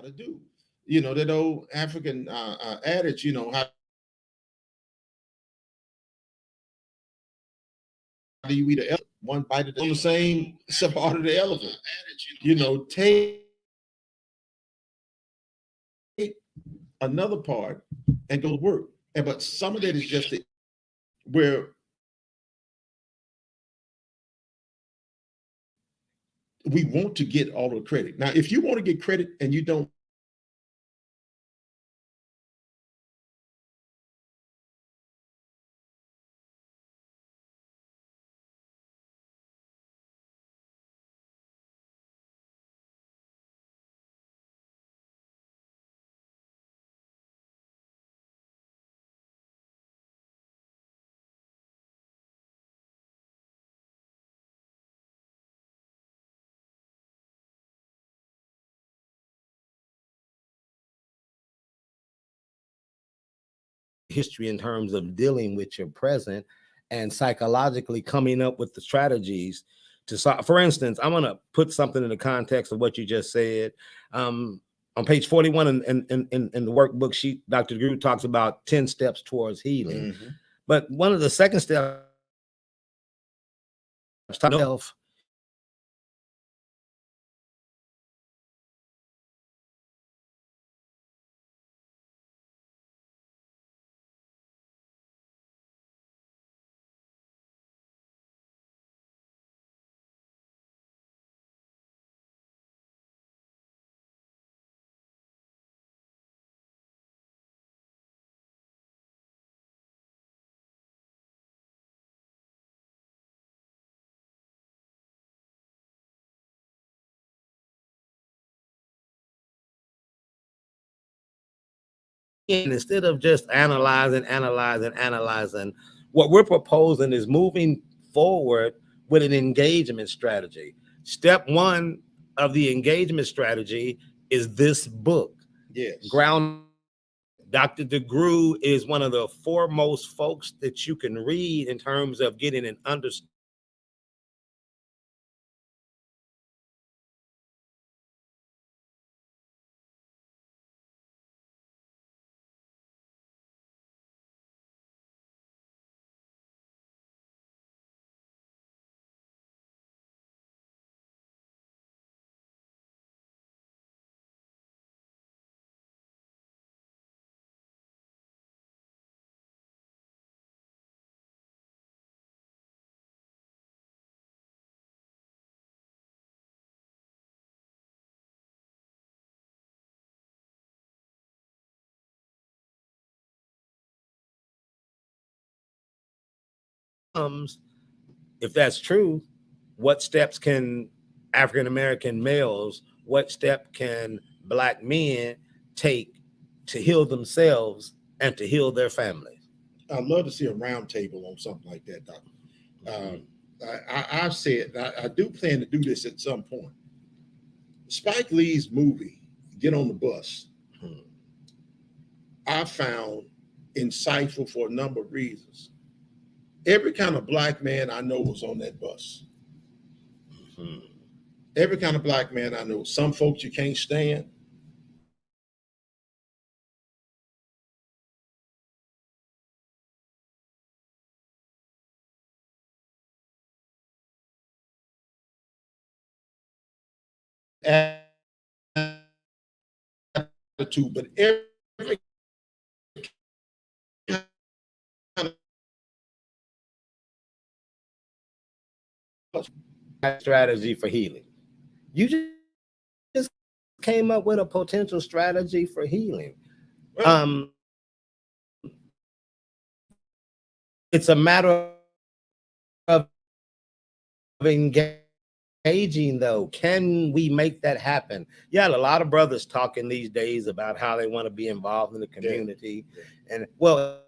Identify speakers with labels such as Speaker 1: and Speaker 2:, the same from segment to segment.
Speaker 1: to do. You know, that old African adage, you know, how do you eat an elephant? One bite at on the same part of the elephant. You know, take another part and go to work. And but some of that is just where we want to get all the credit. Now, if you want to get credit and you don't
Speaker 2: history in terms of dealing with your present and psychologically coming up with the strategies to solve. For instance, I'm going to put something in the context of what you just said. On page 41 in the workbook sheet, Dr. DeGruy talks about 10 steps towards healing. Mm-hmm. But one of the second steps, self, instead of just analyzing, what we're proposing is moving forward with an engagement strategy. Step one of the engagement strategy is this book.
Speaker 1: Yes.
Speaker 2: Ground. Dr. DeGruy is one of the foremost folks that you can read in terms of getting an understanding. If that's true, what steps can African American males, what step can Black men take to heal themselves and to heal their families?
Speaker 1: I'd love to see a round table on something like that, Doctor. I've said I do plan to do this at some point. Spike Lee's movie, Get on the Bus, I found insightful for a number of reasons. Every kind of Black man I know was on that bus. Every kind of Black man I know. Some folks you can't stand. Attitude, but every kind
Speaker 2: of strategy for healing. You just came up with a potential strategy for healing. It's a matter of engaging, though. Can we make that happen? Yeah, a lot of brothers talking these days about how they want to be involved in the community. Yeah. And well,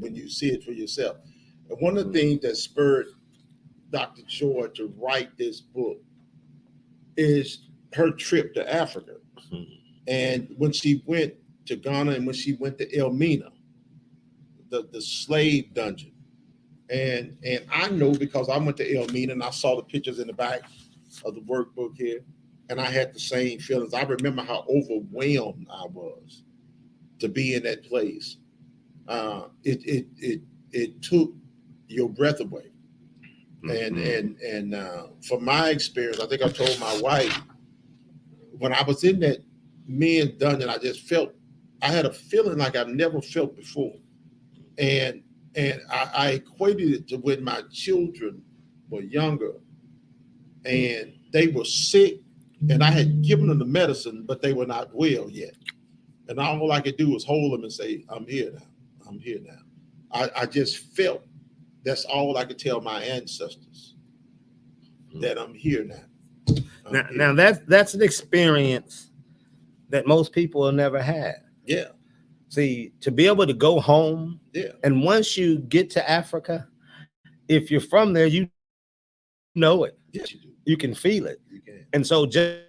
Speaker 1: when you see it for yourself. And one of the things that spurred Dr. Joy to write this book is her trip to Africa. And when she went to Ghana and when she went to Elmina, the slave dungeon. And I know because I went to Elmina and I saw the pictures in the back of the workbook here, and I had the same feelings. I remember how overwhelmed I was to be in that place. It took your breath away. And from my experience, I think I told my wife, when I was in that men's dungeon, I just felt, I had a feeling like I've never felt before. And I equated it to when my children were younger and they were sick and I had given them the medicine, but they were not well yet. And all I could do was hold them and say, I'm here now. I'm here now. I just felt that's all I could tell my ancestors, that I'm here now.
Speaker 2: Now that's an experience that most people will never have.
Speaker 1: Yeah.
Speaker 2: See, to be able to go home,
Speaker 1: Yeah.
Speaker 2: and once you get to Africa, if you're from there, you know it.
Speaker 1: Yes, you do.
Speaker 2: You can feel it.
Speaker 1: You can.
Speaker 2: And so just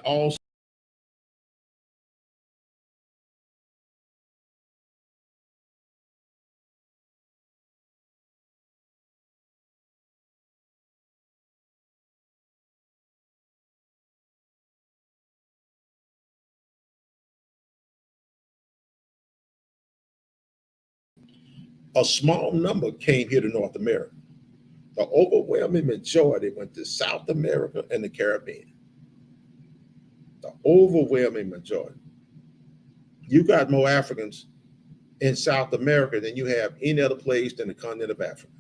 Speaker 1: Also, a small number came here to North America. The overwhelming majority went to South America and the Caribbean. The overwhelming majority. You got more Africans in South America than you have any other place than the continent of Africa.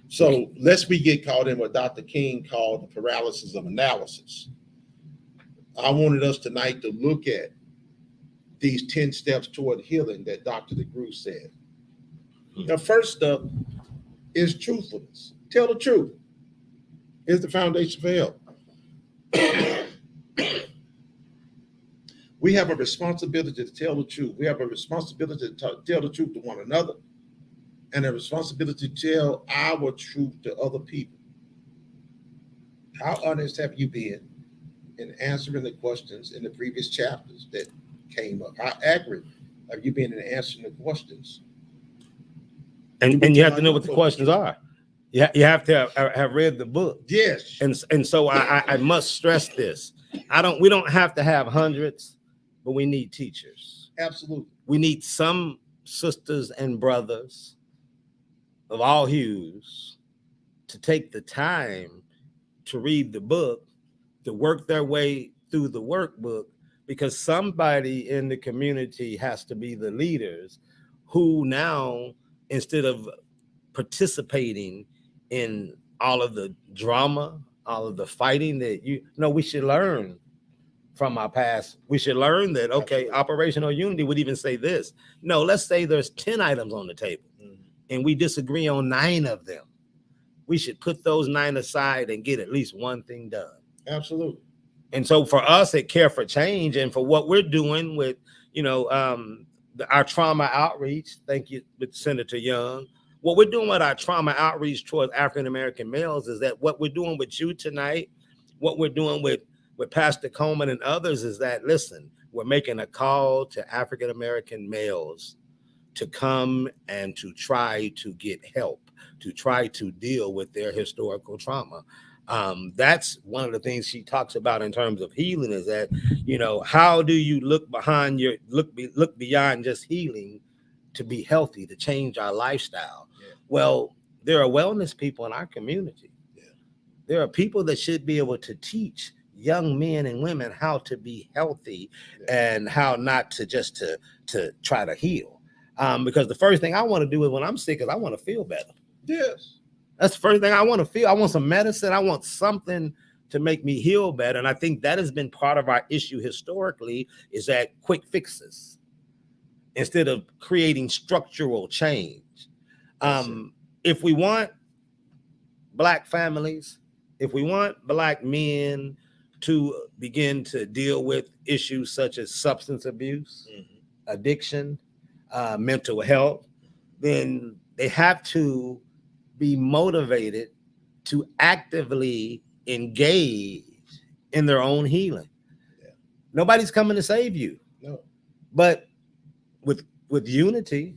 Speaker 1: So lest we get caught in what Dr. King called the paralysis of analysis, I wanted us tonight to look at these 10 steps toward healing that Dr. DeGruy said. The first step is truthfulness. Tell the truth. Is the foundation for help. We have a responsibility to tell the truth. We have a responsibility to tell the truth to one another and a responsibility to tell our truth to other people. How honest have you been in answering the questions in the previous chapters that came up? How accurate have you been in answering the questions?
Speaker 2: and you have to know what the questions are. You have to have read the book.
Speaker 1: Yes.
Speaker 2: And so I must stress this. We don't have to have hundreds, but we need teachers.
Speaker 1: Absolutely.
Speaker 2: We need some sisters and brothers of all hues to take the time to read the book, to work their way through the workbook, because somebody in the community has to be the leaders who now, instead of participating in all of the drama, all of the fighting that we should learn from our past. We should learn that, okay, absolutely. Operational unity would even say this. No, let's say there's 10 items on the table and we disagree on 9 of them. we should put those 9 aside and get at least one thing done.
Speaker 1: Absolutely.
Speaker 2: And so for us at Care for Change and for what we're doing with, our trauma outreach, thank you, with Senator Young, what we're doing with our trauma outreach towards African-American males is that what we're doing with you tonight, what we're doing with Pastor Coleman and others is that, listen, we're making a call to African-American males to come and to try to get help, to try to deal with their historical trauma. That's one of the things she talks about in terms of healing is that, how do you look beyond just healing to be healthy, to change our lifestyle?
Speaker 1: Yeah.
Speaker 2: Well, there are wellness people in our community.
Speaker 1: Yeah.
Speaker 2: There are people that should be able to teach young men and women how to be healthy and how not to just to try to heal. Because the first thing I want to do is when I'm sick is I want to feel better.
Speaker 1: Yes.
Speaker 2: That's the first thing I want to feel. I want some medicine. I want something to make me heal better. And I think that has been part of our issue historically is that quick fixes instead of creating structural change. If we want Black families, if we want Black men to begin to deal with issues such as substance abuse, addiction, mental health, then they have to be motivated to actively engage in their own healing.
Speaker 1: Yeah.
Speaker 2: Nobody's coming to save you.
Speaker 1: No.
Speaker 2: But with unity,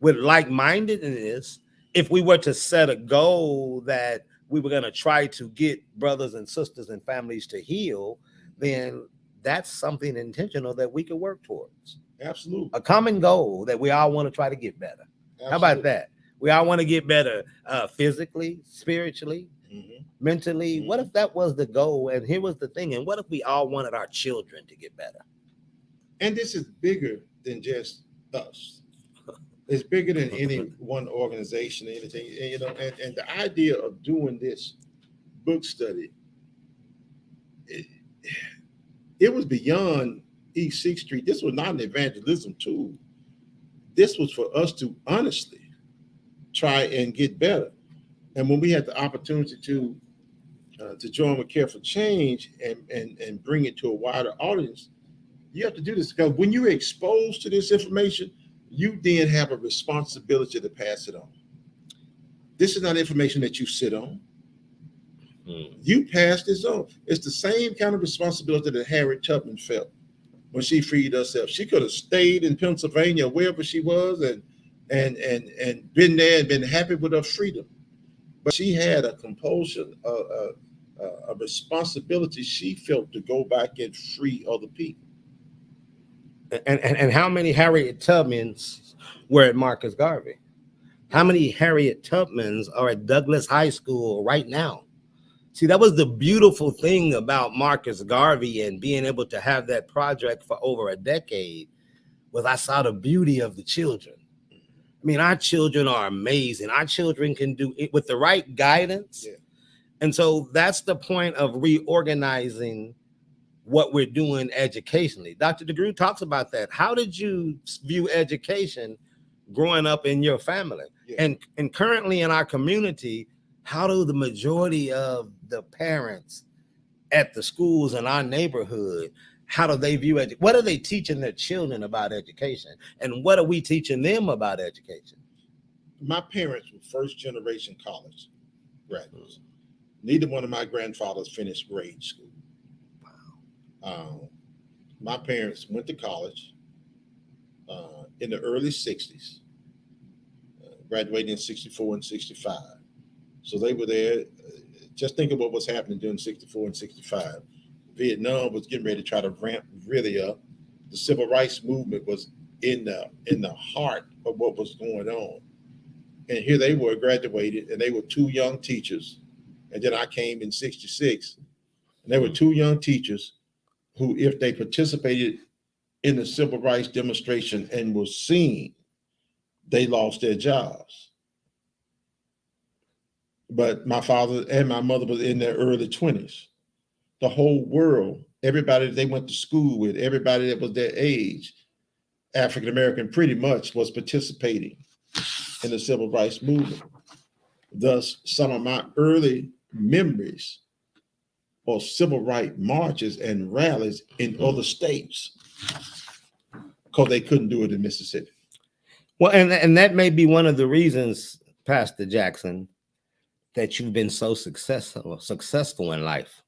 Speaker 2: with like-mindedness, if we were to set a goal that we were going to try to get brothers and sisters and families to heal, then that's something intentional that we could work towards.
Speaker 1: Absolutely.
Speaker 2: A common goal that we all want to try to get better. Absolutely. How about that? We all want to get better physically, spiritually, mentally. What if that was the goal? And here was the thing. And what if we all wanted our children to get better?
Speaker 1: And this is bigger than just us. It's bigger than any one organization or anything. And the idea of doing this book study, it was beyond East 6th Street. This was not an evangelism tool. This was for us to honestly try and get better. And when we had the opportunity to join with Care for Change and bring it to a wider audience, you have to do this because when you're exposed to this information, you then have a responsibility to pass it on. This is not information that you sit on. You pass this on. It's the same kind of responsibility that Harriet Tubman felt when she freed herself. She could have stayed in Pennsylvania, wherever she was, and been there and been happy with her freedom. But she had a compulsion, a responsibility she felt to go back and free other people.
Speaker 2: And how many Harriet Tubmans were at Marcus Garvey? How many Harriet Tubmans are at Douglas High School right now? See, that was the beautiful thing about Marcus Garvey and being able to have that project for over a decade was I saw the beauty of the children. I mean, our children are amazing. Our children can do it with the right guidance. Yeah. And so that's the point of reorganizing what we're doing educationally. Dr. DeGruy talks about that. How did you view education growing up in your family? Yeah. And currently in our community, how do the majority of the parents at the schools in our neighborhood, how do they view education? What are they teaching their children about education? And what are we teaching them about education?
Speaker 1: My parents were first generation college graduates. Neither one of my grandfathers finished grade school. Wow. My parents went to college in the early 60s, graduating in 64 and 65. So they were there. Just think of what was happening during 64 and 65. Vietnam was getting ready to try to ramp really up. The civil rights movement was in the heart of what was going on. And here they were graduated, and they were two young teachers. And then I came in 66, and they were two young teachers who, if they participated in the civil rights demonstration and were seen, they lost their jobs. But my father and my mother was in their early 20s. The whole world, everybody they went to school with, everybody that was their age, African American pretty much was participating in the civil rights movement. Thus, some of my early memories of civil rights marches and rallies in other states because they couldn't do it in Mississippi.
Speaker 2: Well, and that may be one of the reasons, Pastor Jackson, that you've been so successful in life.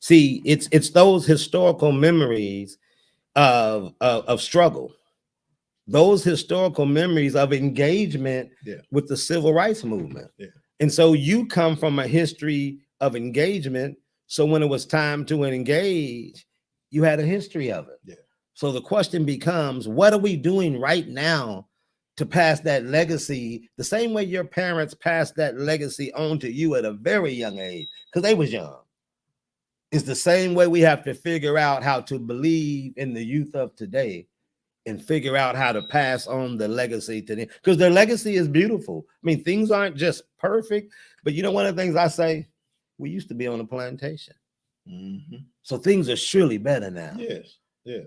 Speaker 2: See, it's those historical memories of struggle, those historical memories of engagement with the civil rights movement. And so you come from a history of engagement. So when it was time to engage, you had a history of it. So the question becomes, what are we doing right now to pass that legacy the same way your parents passed that legacy on to you at a very young age, because they was young? It's the same way we have to figure out how to believe in the youth of today and figure out how to pass on the legacy to them, because their legacy is beautiful. I mean, things aren't just perfect, but you know, one of the things I say, we used to be on a plantation. So things are surely better now.
Speaker 1: Yes.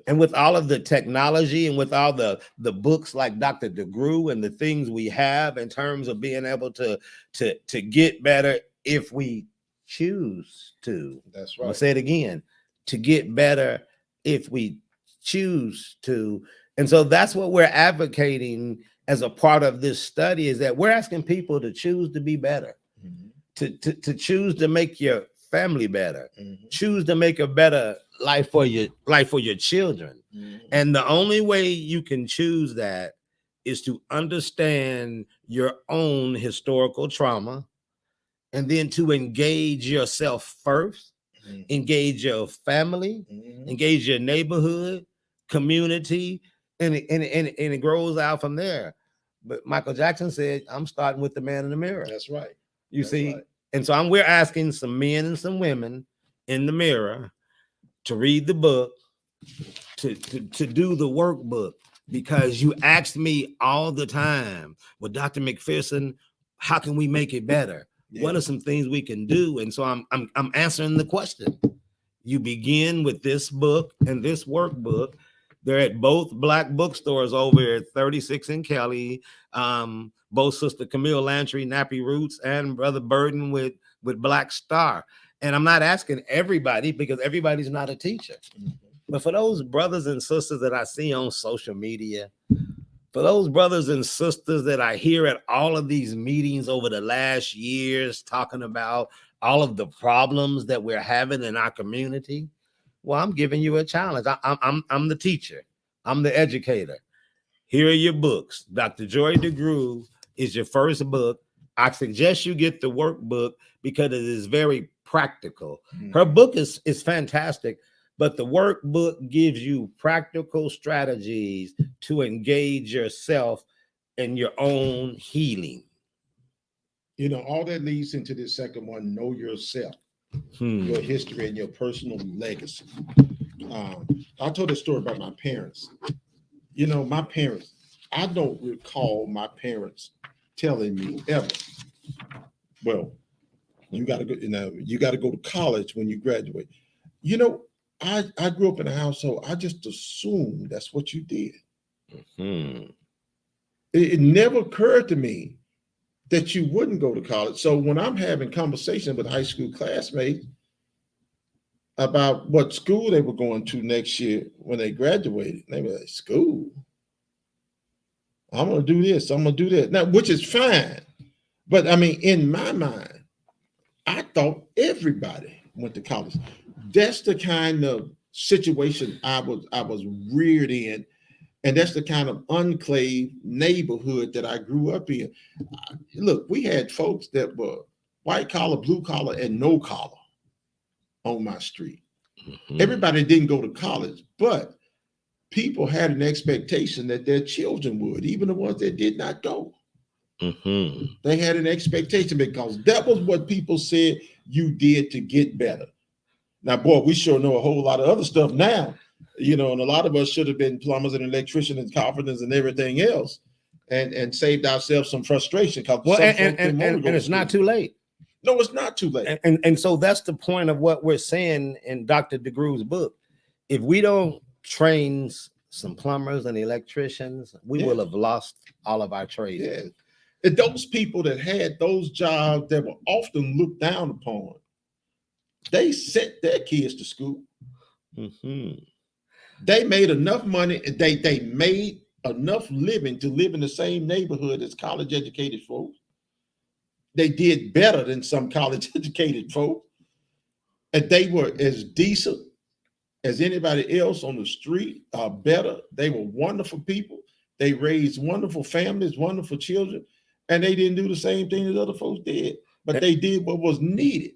Speaker 2: And with all of the technology and with all the books like Dr. DeGruy and the things we have in terms of being able to get better if we choose to.
Speaker 1: That's right.
Speaker 2: I'm gonna say it again, to get better if we choose to. And so that's what we're advocating as a part of this study, is that we're asking people to choose to be better, to choose to make your family better, choose to make a better life for your children. And the only way you can choose that is to understand your own historical trauma, and then to engage yourself first, engage your family, engage your neighborhood, community, and it grows out from there. But Michael Jackson said, I'm starting with the man in the mirror.
Speaker 1: That's right.
Speaker 2: You see? Right. And so we're asking some men and some women in the mirror to read the book, to do the workbook, because you asked me all the time, well, Dr. McPherson, how can we make it better? What are some things we can do? And so I'm answering the question. You begin with this book and this workbook. They're at both Black bookstores over at 36 in Kelly. Both Sister Camille Lantry, Nappy Roots, and Brother Burden with Black Star. And I'm not asking everybody, because everybody's not a teacher. But for those brothers and sisters that I see on social media, for those brothers and sisters that I hear at all of these meetings over the last years talking about all of the problems that we're having in our community, well, I'm giving you a challenge. I'm the teacher. I'm the educator. Here are your books. Dr. Joy DeGruy is your first book. I suggest you get the workbook because it is very practical. Her book is fantastic, but the workbook gives you practical strategies to engage yourself in your own healing.
Speaker 1: You know, all that leads into the second one, know yourself, your history and your personal legacy. I told a story about my parents. You know, my parents, I don't recall my parents telling me ever, well, you got to go, you got to go to college when you graduate. You know, I grew up in a household, I just assumed that's what you did. It never occurred to me that you wouldn't go to college. So when I'm having conversations with high school classmates about what school they were going to next year when they graduated, they were like, school? I'm going to do this, I'm going to do that. Now, which is fine. But I mean, in my mind, I thought everybody went to college. That's the kind of situation I was reared in. And that's the kind of enclave neighborhood that I grew up in. Look, we had folks that were white collar, blue collar, and no collar on my street. Everybody didn't go to college, but people had an expectation that their children would, even the ones that did not go. They had an expectation because that was what people said you did to get better. Now, boy, we sure know a whole lot of other stuff now. You know, and a lot of us should have been plumbers and electricians and carpenters and everything else, and saved ourselves some frustration.
Speaker 2: Well, and it's not too late.
Speaker 1: No, it's not too late.
Speaker 2: And so that's the point of what we're saying in Dr. DeGruy's book. If we don't train some plumbers and electricians, we will have lost all of our trades.
Speaker 1: And those people that had those jobs that were often looked down upon, they sent their kids to school.
Speaker 2: Mhm.
Speaker 1: They made enough money. They made enough living to live in the same neighborhood as college educated folks. They did better than some college educated folks. And they were as decent as anybody else on the street, better. They were wonderful people. They raised wonderful families, wonderful children, and they didn't do the same thing that other folks did, but they did what was needed.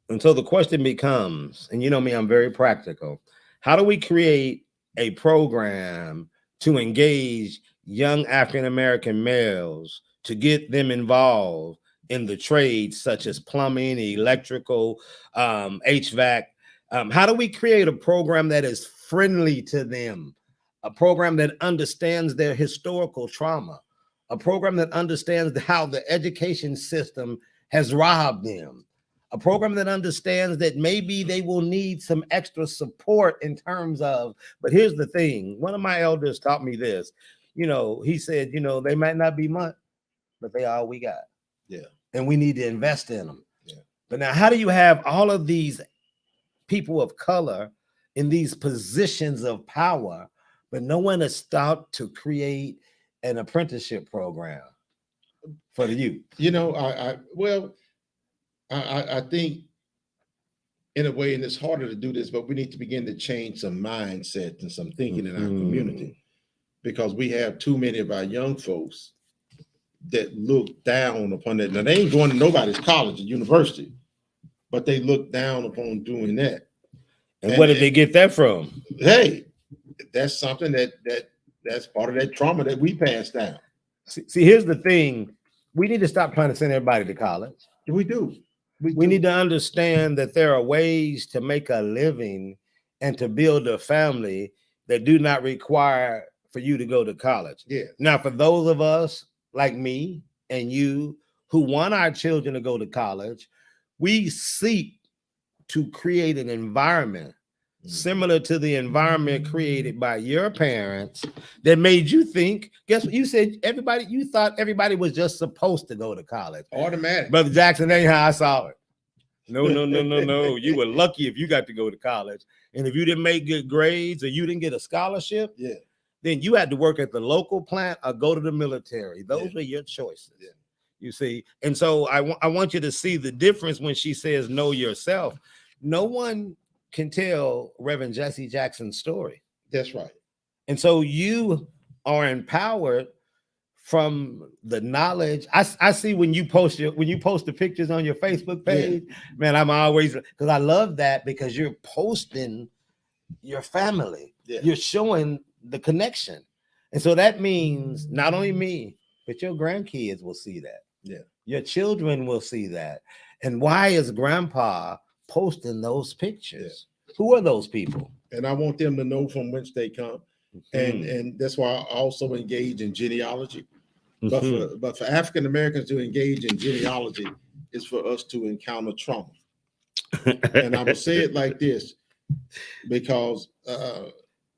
Speaker 2: And so the question becomes, and you know me, I'm very practical. How do we create a program to engage young African-American males to get them involved in the trades such as plumbing, electrical, HVAC? How do we create a program that is friendly to them? A program that understands their historical trauma, a program that understands how the education system has robbed them, a program that understands that maybe they will need some extra support in terms of, but here's the thing. One of my elders taught me this, he said, they might not be much, but they are all we got.
Speaker 1: Yeah.
Speaker 2: And we need to invest in them.
Speaker 1: Yeah.
Speaker 2: But now, how do you have all of these people of color in these positions of power, but no one has started to create an apprenticeship program for the youth?
Speaker 1: I think in a way, and it's harder to do this, but we need to begin to change some mindset and some thinking in our community, because we have too many of our young folks that look down upon it. Now, they ain't going to nobody's college or university, but they look down upon doing that.
Speaker 2: And where did they get that from?
Speaker 1: Hey, that's something that's part of that trauma that we pass down.
Speaker 2: See, here's the thing. We need to stop trying to send everybody to college.
Speaker 1: We do.
Speaker 2: We need to understand that there are ways to make a living and to build a family that do not require for you to go to college.
Speaker 1: Yeah.
Speaker 2: Now, for those of us like me and you who want our children to go to college, we seek to create an environment similar to the environment created by your parents that made you think. Guess what? You said you thought everybody was just supposed to go to college.
Speaker 1: Automatic.
Speaker 2: Brother Jackson, that ain't how I saw it. No. You were lucky if you got to go to college. And if you didn't make good grades or you didn't get a scholarship, then you had to work at the local plant or go to the military. Those were your choices. Yeah. You see? And so I want you to see the difference when she says know yourself. No one can tell Reverend Jesse Jackson's story.
Speaker 1: That's right.
Speaker 2: And so you are empowered from the knowledge. I see when you post the pictures on your Facebook page, man, I'm always, because I love that, because you're posting your family. Yeah. You're showing the connection. And so that means not only me, but your grandkids will see that.
Speaker 1: Yeah.
Speaker 2: Your children will see that. And why is grandpa posting those pictures? Yeah. Who are those people?
Speaker 1: And I want them to know from whence they come. And that's why I also engage in genealogy. But for African Americans to engage in genealogy is for us to encounter trauma. And I will say it like this, because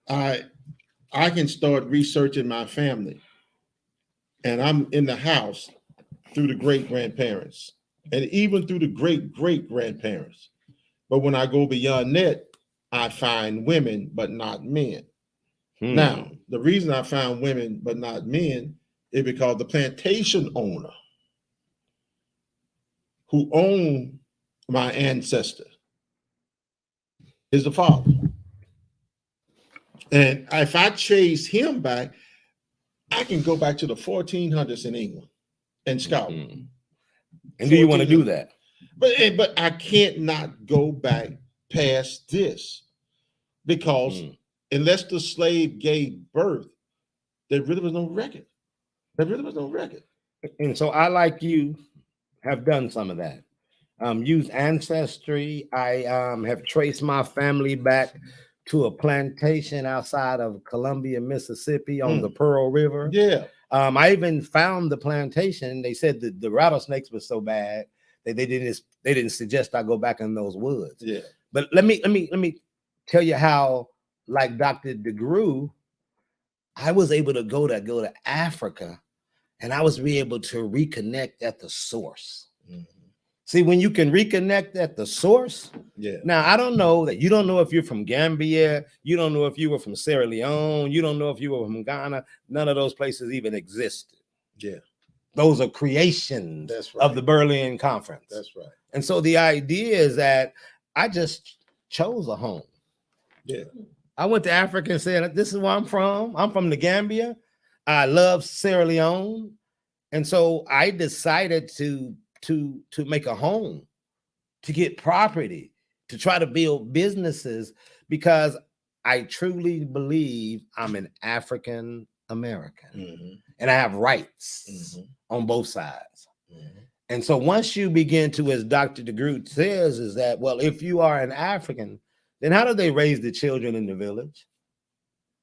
Speaker 1: I can start researching my family, and I'm in the house through the great grandparents and even through the great great grandparents. But when I go beyond that, I find women but not men. Now, the reason I found women but not men is because the plantation owner who owned my ancestor is the father. And if I chase him back, I can go back to the 1400s in England and Scotland.
Speaker 2: And do you want to do that?
Speaker 1: But I can't not go back past this, because unless the slave gave birth, there really was no record.
Speaker 2: And so I, like you, have done some of that. Use Ancestry. I have traced my family back to a plantation outside of Columbia, Mississippi on the Pearl River.
Speaker 1: Yeah.
Speaker 2: I even found the plantation. They said that the rattlesnakes were so bad that they didn't suggest I go back in those woods.
Speaker 1: Yeah.
Speaker 2: But let me tell you how, like Dr. DeGruy, I was able to go to Africa and I was able to reconnect at the source.
Speaker 1: Mhm.
Speaker 2: See, when you can reconnect at the source,
Speaker 1: Yeah.
Speaker 2: now I don't know that you don't know if you're from Gambia, you don't know if you were from Sierra Leone, you don't know if you were from Ghana. None of those places even existed.
Speaker 1: Yeah.
Speaker 2: Those are creations
Speaker 1: That's
Speaker 2: of
Speaker 1: right.
Speaker 2: the Berlin Conference.
Speaker 1: That's right.
Speaker 2: And so the idea is that I just chose a home.
Speaker 1: Yeah.
Speaker 2: I went to Africa and said, this is where I'm from. I'm from the Gambia. I love Sierra Leone. And so I decided to make a home, to get property, to try to build businesses, because I truly believe I'm an African American
Speaker 1: Mhm.
Speaker 2: and I have rights
Speaker 1: Mhm.
Speaker 2: on both sides.
Speaker 1: Mhm.
Speaker 2: And so once you begin to, as Dr. DeGruy says, is that, well, if you are an African, then how do they raise the children in the village?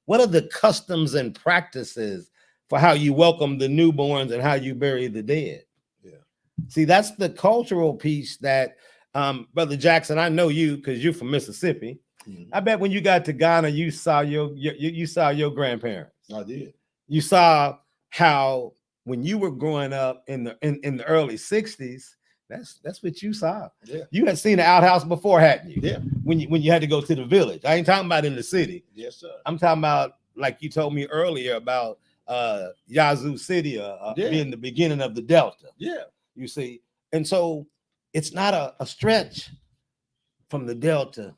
Speaker 2: What are the customs and practices for how you welcome the newborns and how you bury the dead?
Speaker 1: Yeah.
Speaker 2: See, that's the cultural piece that, Brother Jackson, I know you because you're from Mississippi.
Speaker 1: Mhm.
Speaker 2: I bet when you got to Ghana, you saw you saw your grandparents.
Speaker 1: I did.
Speaker 2: You saw how when you were growing up in the early 60s, that's what you saw.
Speaker 1: Yeah.
Speaker 2: You had seen the outhouse before, hadn't you?
Speaker 1: Yeah.
Speaker 2: When you had to go to the village. I ain't talking about in the city.
Speaker 1: Yes, sir.
Speaker 2: I'm talking about, like you told me earlier, about Yazoo City
Speaker 1: Yeah.
Speaker 2: being the beginning of the Delta.
Speaker 1: Yeah.
Speaker 2: You see, and so it's not a stretch from the Delta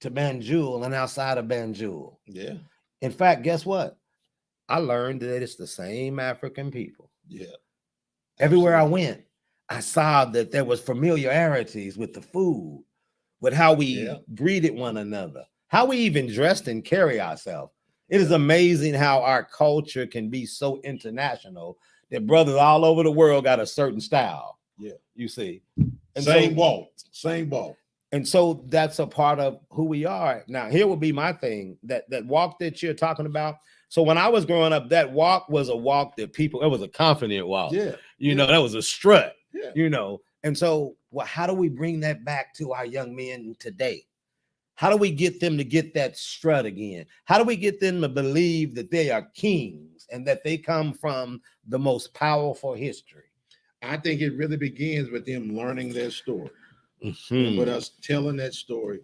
Speaker 2: to Banjul and outside of Banjul.
Speaker 1: Yeah.
Speaker 2: In fact, guess what? I learned that it's the same African people.
Speaker 1: Yeah.
Speaker 2: Everywhere I
Speaker 1: Absolutely.
Speaker 2: went, I saw that there was familiarities with the food, with how we
Speaker 1: Yeah.
Speaker 2: greeted one another, how we even dressed and carry ourselves. It is
Speaker 1: Yeah.
Speaker 2: amazing how our culture can be so international that brothers all over the world got a certain style.
Speaker 1: Yeah.
Speaker 2: You see.
Speaker 1: Same walk. Same walk.
Speaker 2: And so that's a part of who we are. Now, here will be my thing, that walk that you're talking about. So when I was growing up, that walk was a walk that it was a confident walk.
Speaker 1: Yeah.
Speaker 2: You know, that was a strut,
Speaker 1: Yeah.
Speaker 2: you know. And so, well, how do we bring that back to our young men today? How do we get them to get that strut again? How do we get them to believe that they are kings and that they come from the most powerful history?
Speaker 1: I think it really begins with them learning their story.
Speaker 2: Mhm.
Speaker 1: And with us telling that story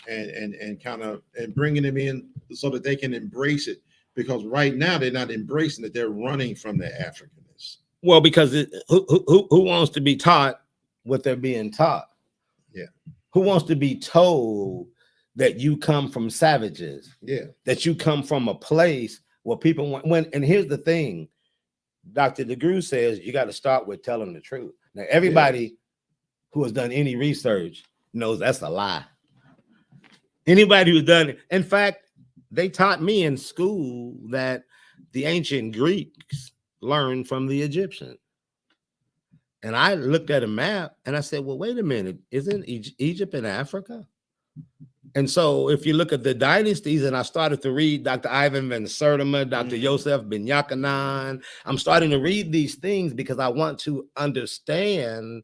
Speaker 1: and kind of and bringing them in so that they can embrace it, because right now they're not embracing it, they're running from their Africanness.
Speaker 2: Well, because who wants to be taught what they're being taught?
Speaker 1: Yeah.
Speaker 2: Who wants to be told that you come from savages?
Speaker 1: Yeah.
Speaker 2: That you come from a place where people and here's the thing, Dr. DeGruy says you got to start with telling the truth. Now, everybody who has done any research knows that's a lie. Anybody who's done it, in fact, they taught me in school that the ancient Greeks learned from the Egyptians. And I looked at a map and I said, well, wait a minute, isn't Egypt in Africa? And so if you look at the dynasties, and I started to read Dr. Ivan van Sertima, Dr. Yosef ben Yakanan, I'm starting to read these things because I want to understand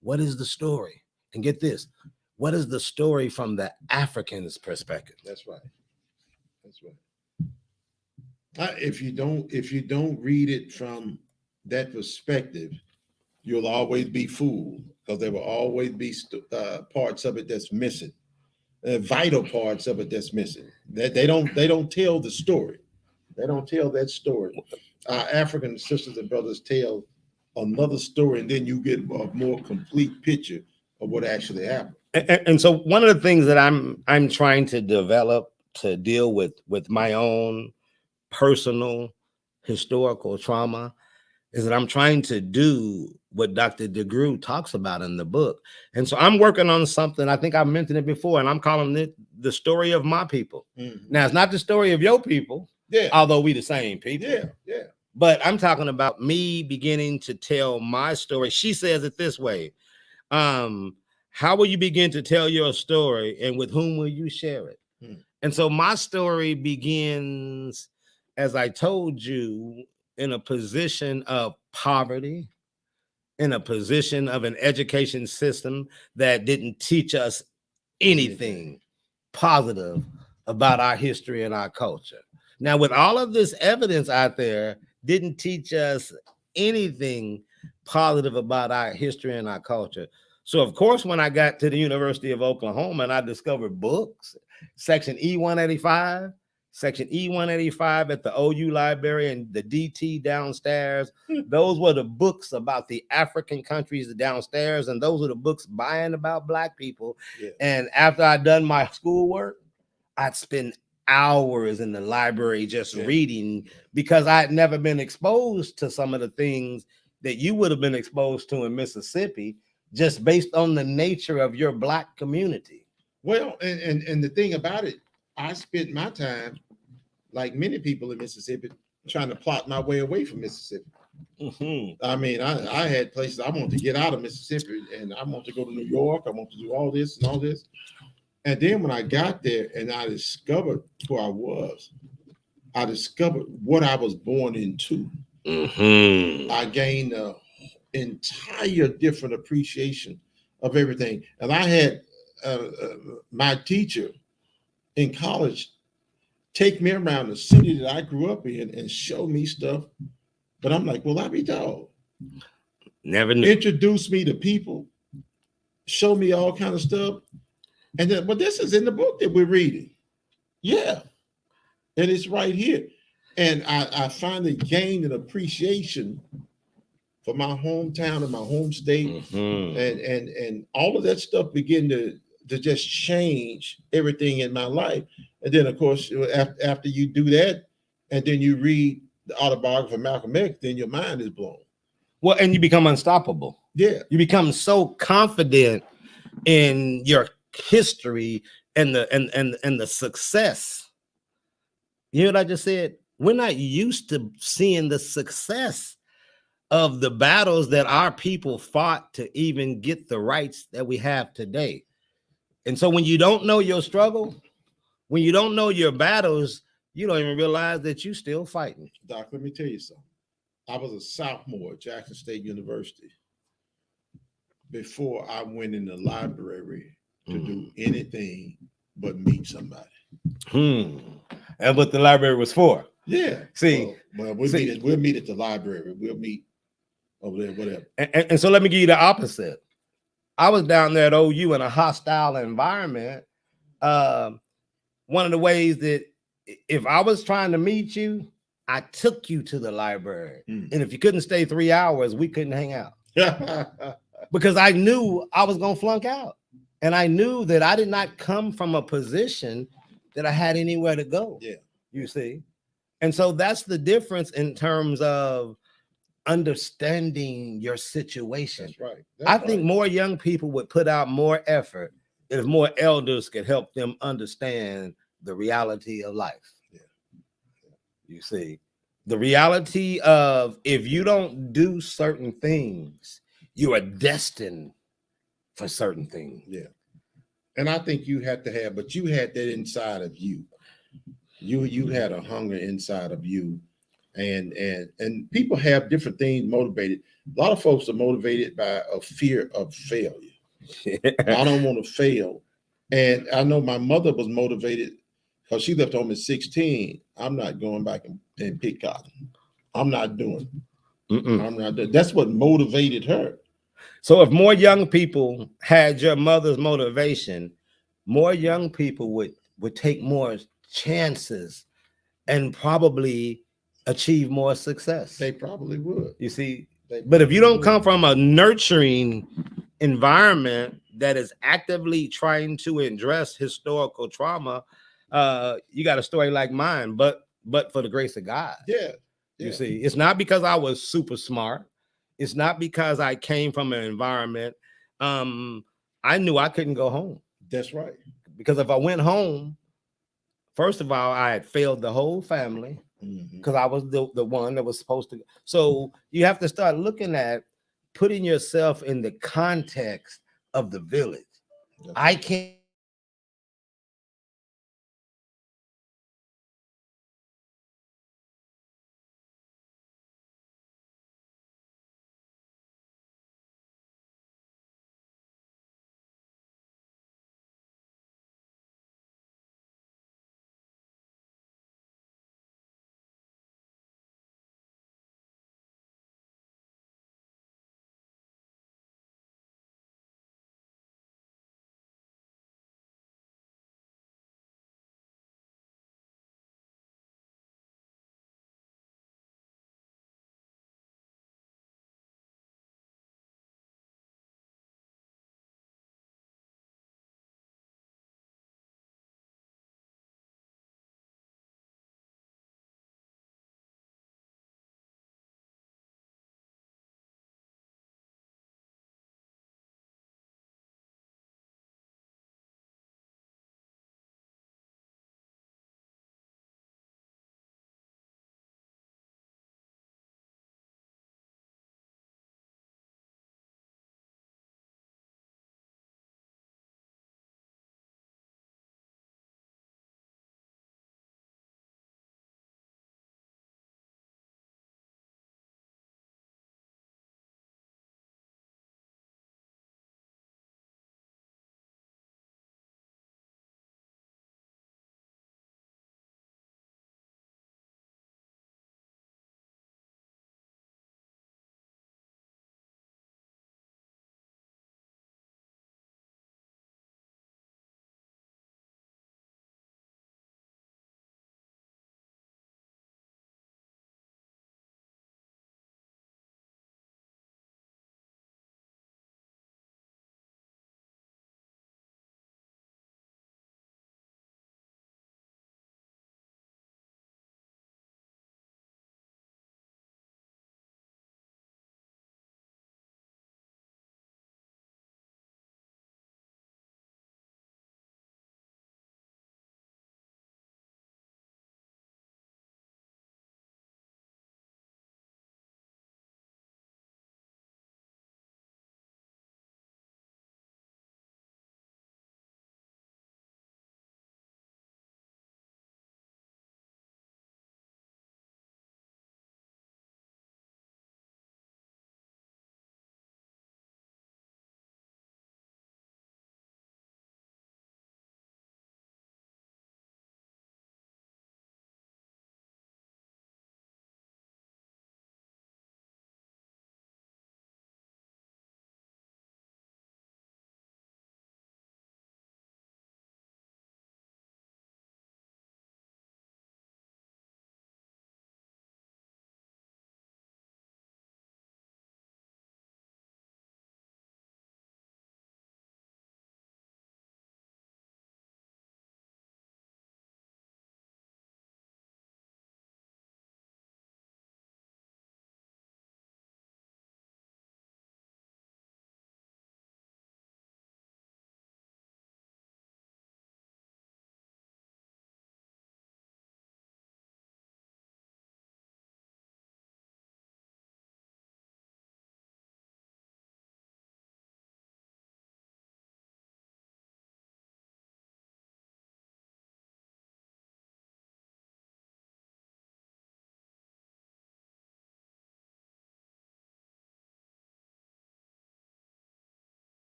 Speaker 2: what is the story. And get this, what is the story from the African's perspective?
Speaker 1: That's right. That's right. If you don't read it from that perspective, you'll always be fooled, because there will always be parts of it that's missing, vital parts of it that's missing. That they don't tell the story. They don't tell that story. Our African sisters and brothers tell another story, and then you get a more complete picture of what actually happened.
Speaker 2: And so one of the things that I'm trying to develop to deal with my own personal historical trauma is that I'm trying to do what Dr. DeGruy talks about in the book. And so I'm working on something, I think I mentioned it before, and I'm calling it the story of my people.
Speaker 1: Mm-hmm.
Speaker 2: Now, it's not the story of your people, although we the same people.
Speaker 1: Yeah.
Speaker 2: But I'm talking about me beginning to tell my story. She says it this way. How will you begin to tell your story, and with whom will you share it? And so my story begins, as I told you, in a position of poverty, in a position of an education system that didn't teach us anything positive about our history and our culture. Now, with all of this evidence out there, didn't teach us anything positive about our history and our culture. So, of course, when I got to the University of Oklahoma and I discovered books, Section E185, Section E185 at the OU library and the DT downstairs, those were the books about the African countries downstairs, and those were the books buying about Black people.
Speaker 1: Yeah.
Speaker 2: And after I'd done my schoolwork, I'd spend hours in the library just reading, because I'd never been exposed to some of the things that you would have been exposed to in Mississippi, just based on the nature of your Black community.
Speaker 1: Well, and the thing about it, I spent my time, like many people in Mississippi, trying to plot my way away from Mississippi.
Speaker 2: Mm-hmm.
Speaker 1: I mean, I had places I wanted to get out of Mississippi, and I wanted to go to New York. I wanted to do all this and all this. And then when I got there and I discovered who I was, I discovered what I was born into.
Speaker 2: Mm-hmm.
Speaker 1: I gained an entire different appreciation of everything. And I had my teacher in college take me around the city that I grew up in and show me stuff. But I'm like, well, I be dog.
Speaker 2: Never knew.
Speaker 1: Introduce me to people, show me all kind of stuff. And then, but this is in the book that we're reading. Yeah. And it's right here. And I finally gained an appreciation for my hometown and my home state.
Speaker 2: Mm-hmm.
Speaker 1: And all of that stuff began to just change everything in my life. And then, of course, after you do that, and then you read the autobiography of Malcolm X, then your mind is blown.
Speaker 2: Well, and you become unstoppable.
Speaker 1: Yeah.
Speaker 2: You become so confident in your history and the success. You know what I just said? We're not used to seeing the success of the battles that our people fought to even get the rights that we have today. And so when you don't know your struggle, when you don't know your battles, you don't even realize that you're still fighting.
Speaker 1: Doc, let me tell you something. I was a sophomore at Jackson State University before I went in the library to do anything but meet somebody.
Speaker 2: And what the library was for.
Speaker 1: Yeah.
Speaker 2: See,
Speaker 1: well, we'll meet at the library. We'll meet over there, whatever.
Speaker 2: And so let me give you the opposite. I was down there at OU in a hostile environment. One of the ways that if I was trying to meet you, I took you to the library. And if you couldn't stay 3 hours, we couldn't hang out. Because I knew I was going to flunk out. And I knew that I did not come from a position that I had anywhere to go.
Speaker 1: Yeah.
Speaker 2: You see? And so that's the difference in terms of understanding your situation.
Speaker 1: That's right.
Speaker 2: I think more young people would put out more effort if more elders could help them understand the reality of life.
Speaker 1: Yeah.
Speaker 2: You see, the reality of if you don't do certain things, you are destined for certain things.
Speaker 1: Yeah. And I think you had to have, but you had that inside of you. You had a hunger inside of you. And people have different things motivated. A lot of folks are motivated by a fear of failure. I don't want to fail. And I know my mother was motivated because she left home at 16. I'm not going back and pick cotton. I'm not doing it. I'm not doing. That's what motivated her.
Speaker 2: So if more young people had your mother's motivation, more young people would take more chances and probably achieve more success.
Speaker 1: They probably would.
Speaker 2: You see, but if you don't come from a nurturing environment that is actively trying to address historical trauma, you got a story like mine, but for the grace of God.
Speaker 1: Yeah.
Speaker 2: You see, it's not because I was super smart. It's not because I came from an environment. I knew I couldn't go home.
Speaker 1: That's right.
Speaker 2: Because if I went home, first of all, I had failed the whole family because I was the one that was supposed to. So you have to start looking at putting yourself in the context of the village. I can't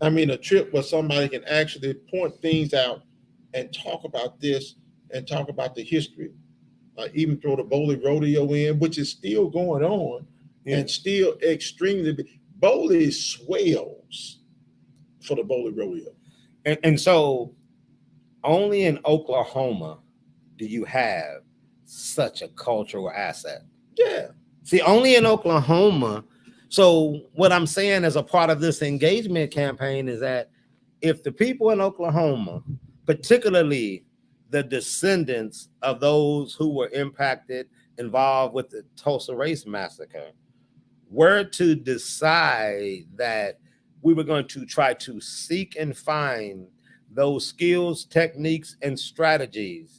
Speaker 1: I mean, a trip where somebody can actually point things out and talk about this and talk about the history. Even throw the Bowley Rodeo in, which is still going on and still extremely big. Bowley swells for the Bowley Rodeo.
Speaker 2: And so only in Oklahoma do you have such a cultural asset.
Speaker 1: Yeah.
Speaker 2: See, only in Oklahoma. So what I'm saying as a part of this engagement campaign is that if the people in Oklahoma, particularly the descendants of those who were impacted, involved with the Tulsa Race Massacre, were to decide that we were going to try to seek and find those skills, techniques, and strategies,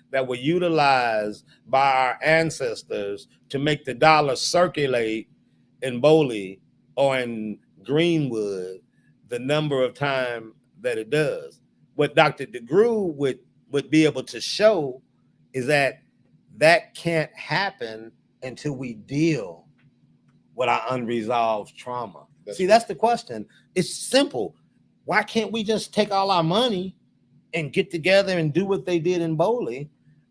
Speaker 2: that were utilized by our ancestors to make the dollar circulate in Bowley or in Greenwood the number of time that it does. What Dr. DeGruy would be able to show is that can't happen until we deal with our unresolved trauma. That's the question. It's simple. Why can't we just take all our money and get together and do what they did in Bowley?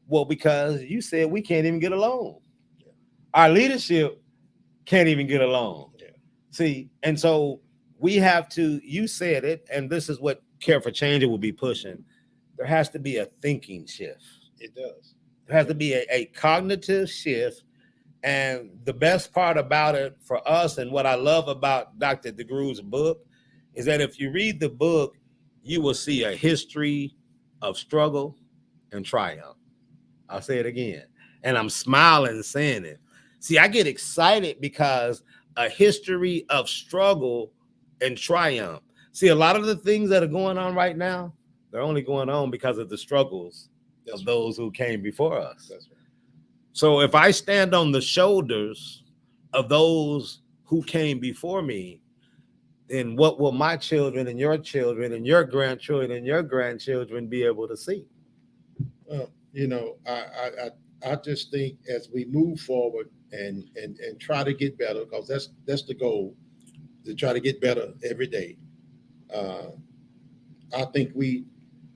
Speaker 2: Well, because you said we can't even get along. Our leadership can't even get along. See, and so we have to, you said it, and this is what Care for Change will be pushing. There has to be a thinking shift.
Speaker 1: It does.
Speaker 2: There has to be a cognitive shift. And the best part about it for us, and what I love about Dr. DeGruy's book, is that if you read the book, you will see a history of struggle and triumph. I'll say it again. And I'm smiling saying it. See, I get excited because a history of struggle and triumph. See, a lot of the things that are going on right now, they're only going on because of the struggles of those who came before us.
Speaker 1: That's right.
Speaker 2: So if I stand on the shoulders of those who came before me, then what will my children and your grandchildren and your grandchildren be able to see?
Speaker 1: Well, I just think as we move forward and try to get better, because that's the goal, to try to get better every day. I think we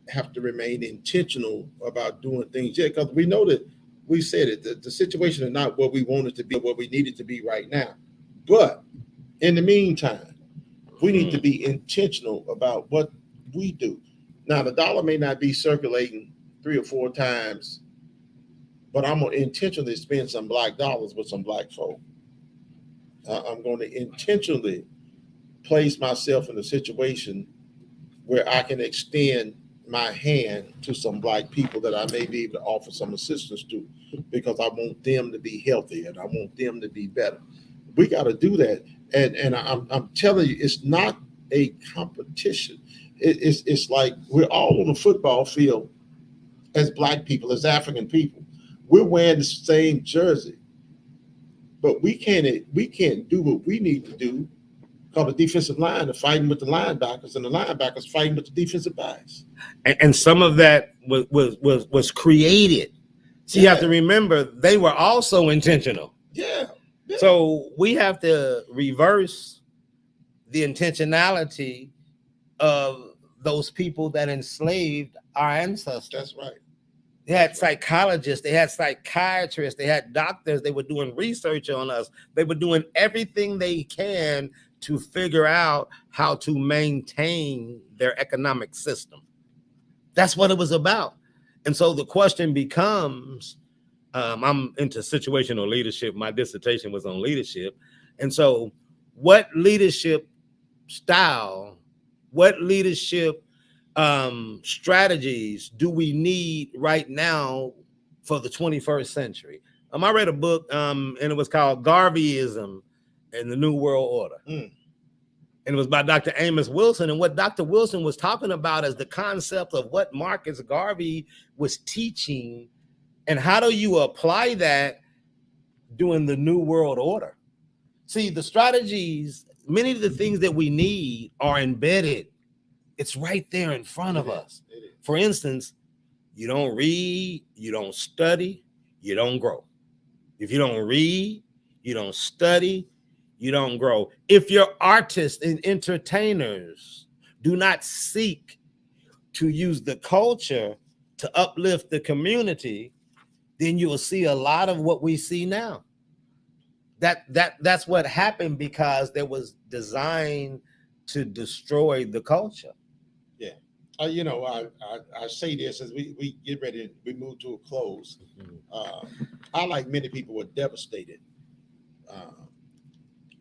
Speaker 1: have to remain intentional about doing things. Yeah, because we know that we said it, the situation is not what we want it to be, what we need it to be right now. But in the meantime, we need to be intentional about what we do. Now, the dollar may not be circulating 3 or 4 times, but I'm going to intentionally spend some black dollars with some black folk. I'm going to intentionally place myself in a situation where I can extend my hand to some black people that I may be able to offer some assistance to, because I want them to be healthy and I want them to be better. We got to do that. And I'm telling you, it's not a competition. It's like we're all on the football field as black people, as African people. We're wearing the same jersey, but we can't do what we need to do, because the defensive line are fighting with the linebackers, and the linebackers fighting with the defensive backs.
Speaker 2: And some of that was created. So you have to remember, they were also intentional.
Speaker 1: Yeah.
Speaker 2: So we have to reverse the intentionality of those people that enslaved our ancestors.
Speaker 1: That's right.
Speaker 2: They had psychologists, they had psychiatrists, they had doctors, they were doing research on us. They were doing everything they can to figure out how to maintain their economic system. That's what it was about. And so the question becomes, I'm into situational leadership. My dissertation was on leadership. And so what leadership style, what leadership strategies do we need right now for the 21st century? I read a book and it was called Garveyism and the New World Order. And it was by Dr. Amos Wilson. And what Dr. Wilson was talking about is the concept of what Marcus Garvey was teaching, and how do you apply that during the New World Order? See, the strategies, many of the things that we need are embedded. It's right there in front of us. For instance, you don't read, you don't study, you don't grow. If you don't read, you don't study, you don't grow. If your artists and entertainers do not seek to use the culture to uplift the community, then you will see a lot of what we see now. That's what happened, because there was designed to destroy the culture.
Speaker 1: Yeah. I say this as we get ready, we move to a close. I, like many people, were devastated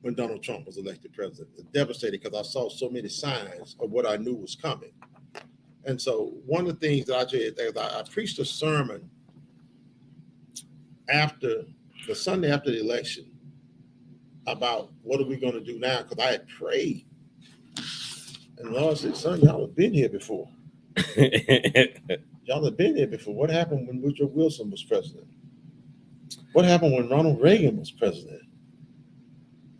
Speaker 1: when Donald Trump was elected president. Devastated because I saw so many signs of what I knew was coming. And so one of the things that I did, I preached a sermon after the Sunday after the election about what are we going to do now, because I had prayed. And the Lord said, son, y'all have been here before. Y'all have been here before. What happened when Woodrow Wilson was president? What happened when Ronald Reagan was president?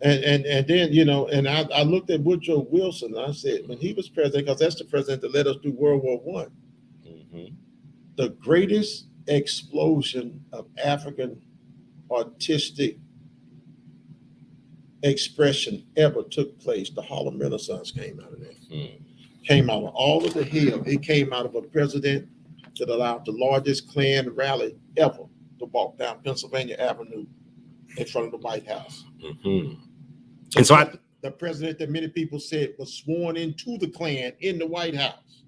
Speaker 1: And then, and I looked at Woodrow Wilson and I said, when he was president, because that's the president that led us through World War I, the greatest explosion of African artistic expression ever took place. The Harlem Renaissance came out of that. Came out of all of the hell. It came out of a president that allowed the largest Klan rally ever to walk down Pennsylvania Avenue in front of the White House.
Speaker 2: And so
Speaker 1: the president that many people said was sworn into the Klan in the White House.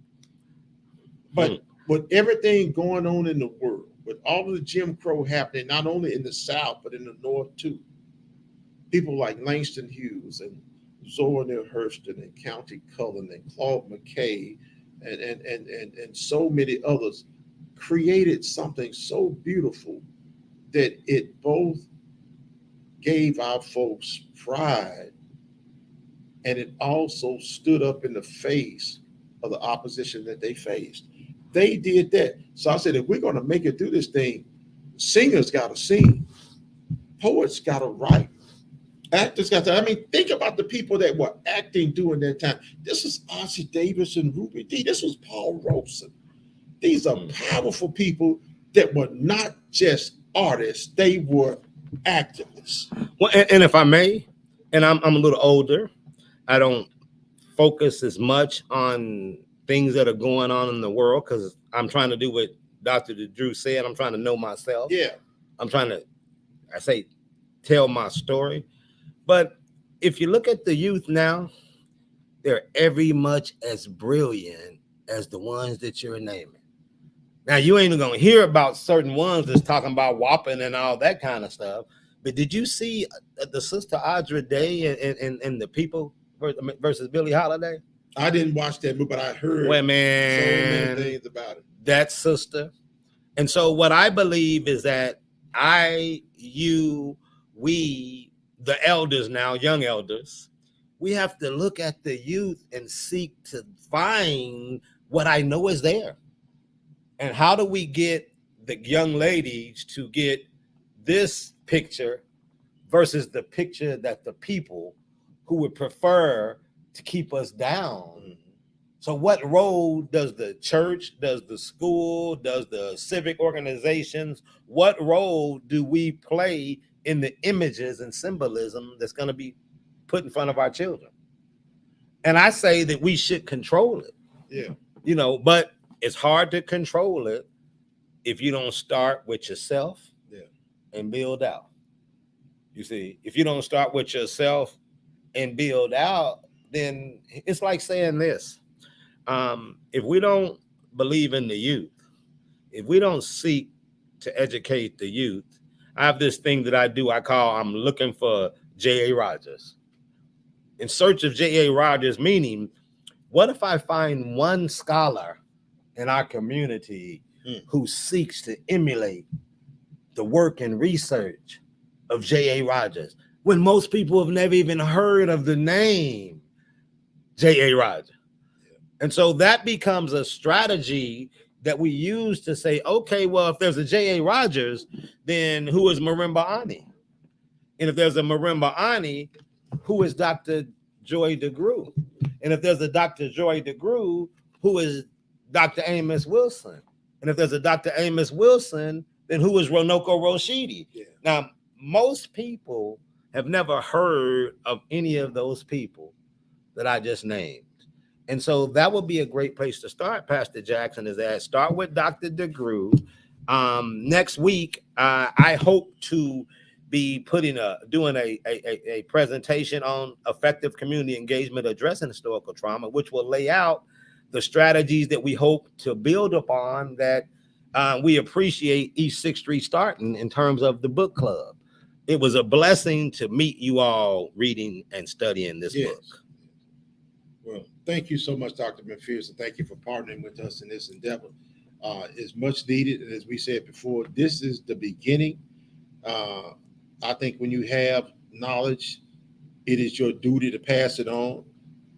Speaker 1: But with everything going on in the world, with all of the Jim Crow happening, not only in the South, but in the North too, people like Langston Hughes and Zora Neale Hurston and County Cullen and Claude McKay and so many others created something so beautiful that it both gave our folks pride, and it also stood up in the face of the opposition that they faced. They did that. So I said, if we're going to make it through this thing, singers got to sing, poets got to write, actors got to. Think about the people that were acting during that time. This was Ossie Davis and Ruby Dee. This was Paul Robeson. These are powerful people that were not just artists, they were activists.
Speaker 2: Well, and if I may, and I'm a little older, I don't focus as much on things that are going on in the world, because I'm trying to do what Dr. DeGruy said. I'm trying to know myself.
Speaker 1: Yeah.
Speaker 2: I'm trying to, tell my story. But if you look at the youth now, they're every much as brilliant as the ones that you're naming. Now, you ain't going to hear about certain ones that's talking about whopping and all that kind of stuff. But did you see the Sister Audra Day and the People versus Billie Holiday?
Speaker 1: I didn't watch that movie, but I heard
Speaker 2: so many
Speaker 1: things about it.
Speaker 2: That sister. And so what I believe is that we, the elders now, young elders, we have to look at the youth and seek to find what I know is there. And how do we get the young ladies to get this picture versus the picture that the people who would prefer to keep us down? So what role does the church, does the school, does the civic organizations, what role do we play in the images and symbolism that's going to be put in front of our children? And I say that we should control it.
Speaker 1: Yeah.
Speaker 2: But it's hard to control it if you don't start with yourself and build out. You see, if you don't start with yourself and build out, then it's like saying this. If we don't believe in the youth, if we don't seek to educate the youth, I have this thing that I do. I'm looking for J.A. Rogers. In search of J.A. Rogers, meaning, what if I find one scholar in our community who seeks to emulate the work and research of J.A. Rogers, when most people have never even heard of the name J.A. Rogers? And so that becomes a strategy that we use to say, okay, well, if there's a J.A. Rogers, then who is Marimba Ani? And if there's a Marimba Ani, who is Dr. Joy DeGruy? And if there's a Dr. Joy DeGruy, who is Dr. Amos Wilson? And if there's a Dr. Amos Wilson, then who is Ronoko Roshidi?
Speaker 1: Yeah.
Speaker 2: Now, most people have never heard of any of those people that I just named. And so that would be a great place to start, Pastor Jackson, is that start with Dr. DeGruy. Next week, I hope to be doing a presentation on effective community engagement addressing historical trauma, which will lay out the strategies that we hope to build upon that we appreciate East 6th Street starting in terms of the book club. It was a blessing to meet you all reading and studying this book.
Speaker 1: Well, thank you so much, Dr. McPherson. Thank you for partnering with us in this endeavor. It's much needed. And as we said before, this is the beginning. I think when you have knowledge, it is your duty to pass it on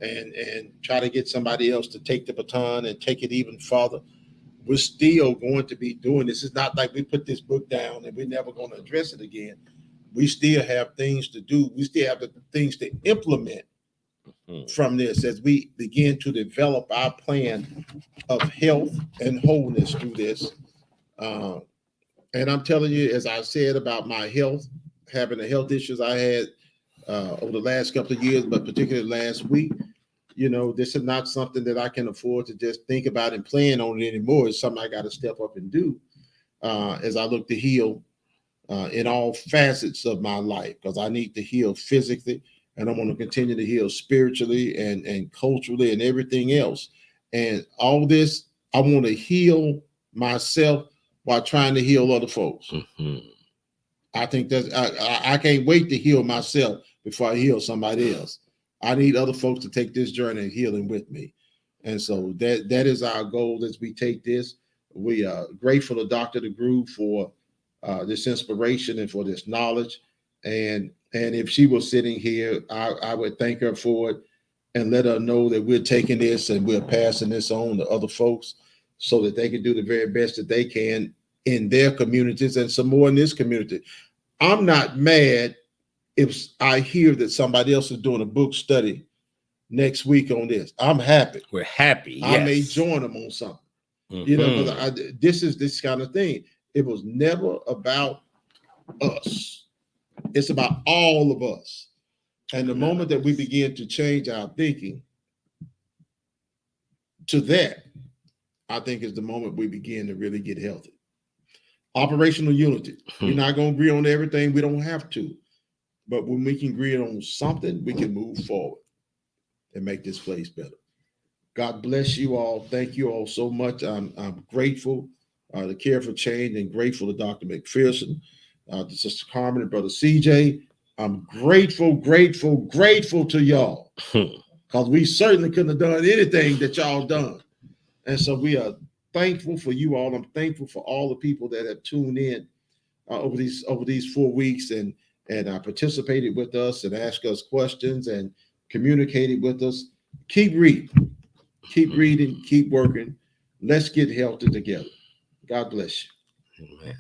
Speaker 1: and try to get somebody else to take the baton and take it even farther. We're still going to be doing this. It's not like we put this book down and we're never going to address it again. We still have things to do. We still have the things to implement from this as we begin to develop our plan of health and wholeness through this. And I'm telling you, as I said about my health, having the health issues I had over the last couple of years, but particularly last week, this is not something that I can afford to just think about and plan on it anymore. It's something I got to step up and do as I look to heal in all facets of my life, because I need to heal physically, and I want to continue to heal spiritually and culturally and everything else. And all this, I want to heal myself while trying to heal other folks. I think that's, I can't wait to heal myself before I heal somebody else. I need other folks to take this journey of healing with me. And so that is our goal as we take this. We are grateful to Dr. DeGruy for this inspiration and for this knowledge. And if she was sitting here, I would thank her for it and let her know that we're taking this and we're passing this on to other folks so that they can do the very best that they can in their communities and some more in this community. I'm not mad if I hear that somebody else is doing a book study next week on this. I'm happy.
Speaker 2: We're happy.
Speaker 1: I may join them on something. Because this is this kind of thing. It was never about us. It's about all of us. And the moment that we begin to change our thinking to that, I think is the moment we begin to really get healthy. Operational unity. We're not going to agree on everything. We don't have to. But when we can agree on something, we can move forward and make this place better. God bless you all. Thank you all so much. I'm grateful to Care for Change and grateful to Dr. McPherson, to Sister Carmen and Brother CJ. I'm grateful to y'all because we certainly couldn't have done anything that y'all done. And so we are thankful for you all. I'm thankful for all the people that have tuned in over these 4 weeks and participated with us and asked us questions and communicated with us. Keep reading, keep working. Let's get healthy together. God bless you.
Speaker 2: Amen.